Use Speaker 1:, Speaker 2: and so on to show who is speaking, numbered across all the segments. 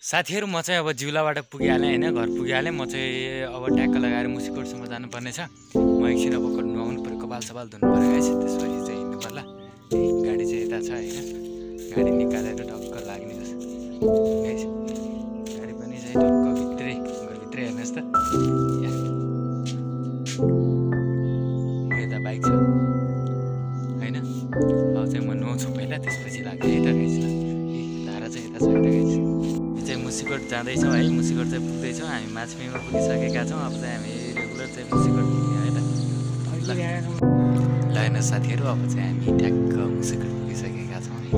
Speaker 1: साथीहरु म चाहिँ अब जिउलाबाट पुगिहालेँ हैन घर पुगिहालेँ म चाहिँ अब ट्याक्क लगाएर मुसिकोटसम्म जानुपर्ने छ म एकछिन अब नुहाउनु पर्यो कपाल सपाल धुनु पर्यो गाइस त्यसपछि चाहिँ हिँड्नु पर्ला गाडी चाहिँ यता छ हैन गाडी निकालेर ढक्क लाग्ने जस गाइस गाडी पनि चाहिँ ढक्क भित्रै घरभित्रै हेर्नुस् त यता बाइक छ हैन अब चाहिँ म नुहाउँछु पहिला त्यसपछि लाग्छ यता गाइस ल धारा चाहिँ यता छ यता गाइस मुसिकोट जाँदैछौँ है मुसिकोट चाहिँ पुग्दैछौँ हामी माछमीमा पुगिसकेका छौँ अब चाहिँ हामी रेगुलर चाहिँ मुसिकोट पुग्ने है त ल हेर्नु साथीहरू अब चाहिँ हामी ट्याक्क मुसिकोट पुगिसकेका छौँ यो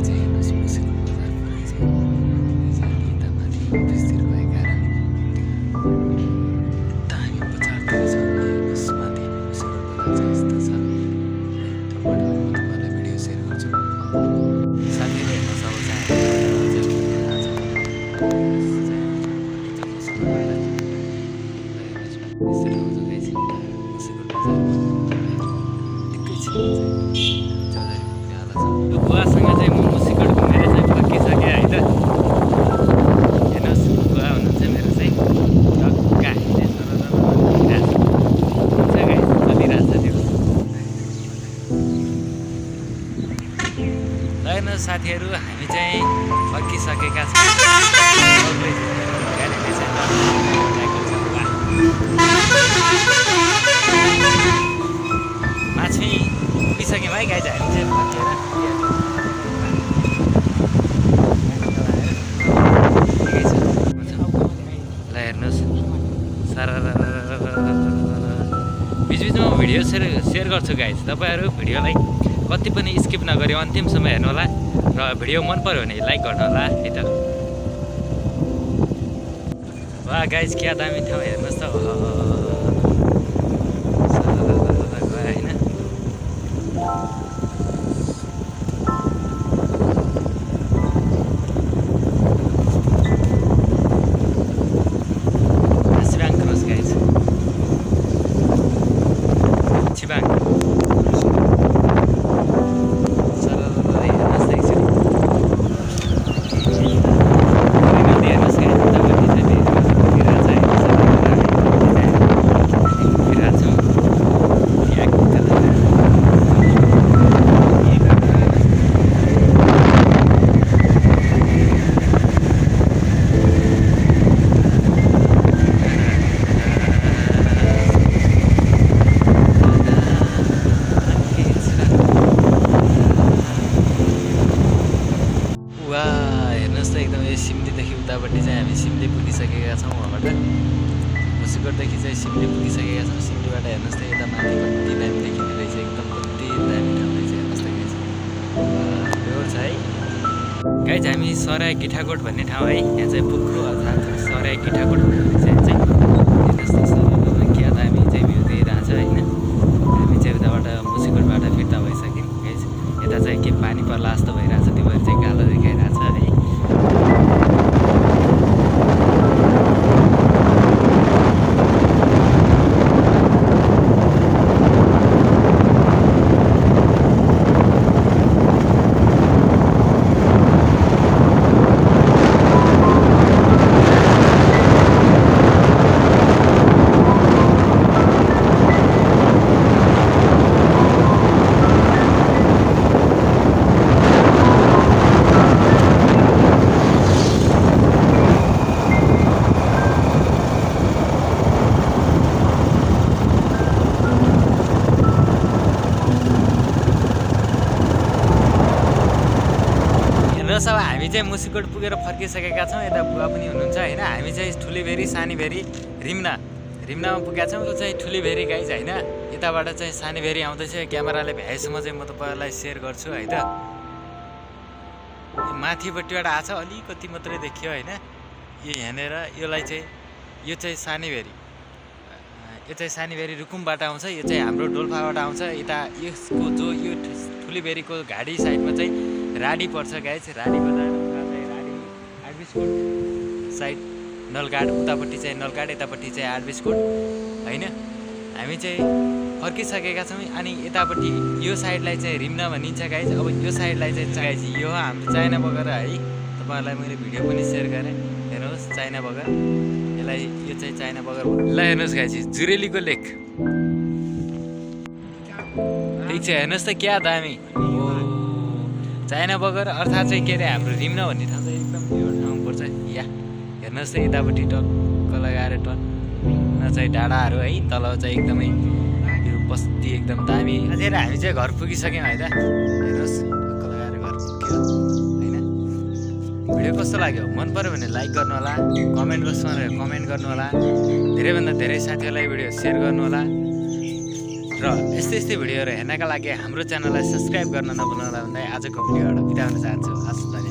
Speaker 1: चाहिँ हेर्नुहोस् मुसिकोट बजार पुगेको छ यता माथि त्यसतिर भएका हामी बजारतिर छौँ हेर्नुहोस् माथि मुसिकोट बजार चाहिँ यस्तो छ त्योबाट म तपाईँलाई भिडियो सेयर गर्छु साथीहरू हेर्नुहोस् अब चाहिँ बुवासँग चाहिँ म मुसिकोट घुमेर चाहिँ फर्किसकेँ है त हेर्नुहोस् बुवा हुनुहुन्छ मेरो चाहिँ ढक्का चलिरहेको छ त्यो ल हेर्नुहोस् साथीहरू हामी चाहिँ फर्किसकेका छौँ माछी पुगिसक्यौँ है गाइज हामी चाहिँ फर्केर ल हेर्नुहोस् सारा बिचबिचमा भिडियो सेयर गर्छु गाइज तपाईँहरू भिडियोलाई कति पनि स्किप नगरी अन्तिमसम्म हेर्नुहोला र भिडियो मन पर्यो भने लाइक गर्नुहोला है त वाह गाइज क्या दामी ठाउँ हेर्नुहोस् त सिमलीदेखि उतापट्टि चाहिँ हामी सिमली पुगिसकेका छौँ वहाँबाट मुसिकोटदेखि चाहिँ सिमली पुगिसकेका छौँ सिमलीबाट हेर्नुहोस् त यता माथि कति दामी देखिने रहेछ एकदम कति दामी ठाउँ रहेछ हेर्नुहोस् त गाइज छ है गाइज हामी सराय गिठाकोट भन्ने ठाउँ है यहाँ चाहिँ पुग्नु अर्थात् सराय गिठाकोट भन्ने चाहिँ हेर्नुहोस् त क्या दामी चाहिँ भ्यू दिइरहेको छ होइन हामी चाहिँ उताबाट मुसिकोटबाट फिर्ता भइसक्यौँ गाइज यता चाहिँ के पानी पर्ला जस्तो भइरहेको छ त्यो भएर चाहिँ कालो देखाइरहेको छ है सब हामी चाहिँ मुसिकोट पुगेर फर्किसकेका छौँ यता बुवा पनि हुनुहुन्छ होइन हामी चाहिँ ठुलीभेरी सानीभेरी रिम्नामा पुगेका छौँ यो चाहिँ ठुलीभेरी गाइज होइन यताबाट चाहिँ सानीभेरी आउँदैछ क्यामेराले भ्याएसम्म चाहिँ म तपाईँहरूलाई सेयर गर्छु है त माथिपट्टिबाट आएको छ अलिकति मात्रै देखियो होइन यो यहाँनिर यो चाहिँ सानीभेरी रुकुमबाट आउँछ यो चाहिँ हाम्रो डोल्पाबाट आउँछ यता यसको जो यो ठुलीभेरीको घाडी साइडमा चाहिँ राडी पर्छ गाइज राडी बजार चाहिँ राडी आरबिस्कोट साइड नलगाड उतापट्टि चाहिँ नलगाड यतापट्टि चाहिँ आरबिस्कोट होइन हामी चाहिँ फर्किसकेका छौँ अनि यतापट्टि यो साइडलाई चाहिँ रिम्ना भनिन्छ गाइज अब यो साइडलाई चाहिँ गाइज यो हाम्रो चाइना बगेर है तपाईँहरूलाई मैले भिडियो पनि सेयर गरेँ। हेर्नुहोस् चाइना बगर, यसलाई यो चाहिँ चाइना बगर ल हेर्नुहोस् गाइस जुरेलीको लेक। ठिक छ हेर्नुहोस् त क्या दामी चाइना बगर अर्थात् चाहिँ के अरे हाम्रो रिम्ना भन्ने ठाउँ चाहिँ एकदम यो ठाउँ पर्छ या हेर्नुहोस् त यतापट्टि टक्क लगाएर टन्न चाहिँ डाँडाहरू है तल चाहिँ एकदमै यो बस्ती एकदम दामी। अझै हामी चाहिँ घर पुगिसक्यौँ है त हेर्नुहोस् टक्क लगाएर घर पुग्यो होइन। भिडियो कस्तो लाग्यो मन पऱ्यो भने लाइक गर्नु होला, कमेन्ट बक्समा कमेन्ट गर्नु होला, धेरैभन्दा धेरै साथीहरूलाई भिडियो सेयर गर्नु होला र यस्तै भिडियोहरू हेर्नका लागि हाम्रो च्यानललाई सब्सक्राइब गर्न नभुल्नु होला भन्दै आजको भिडियोबाट बिदा हुन चाहन्छु। हस्।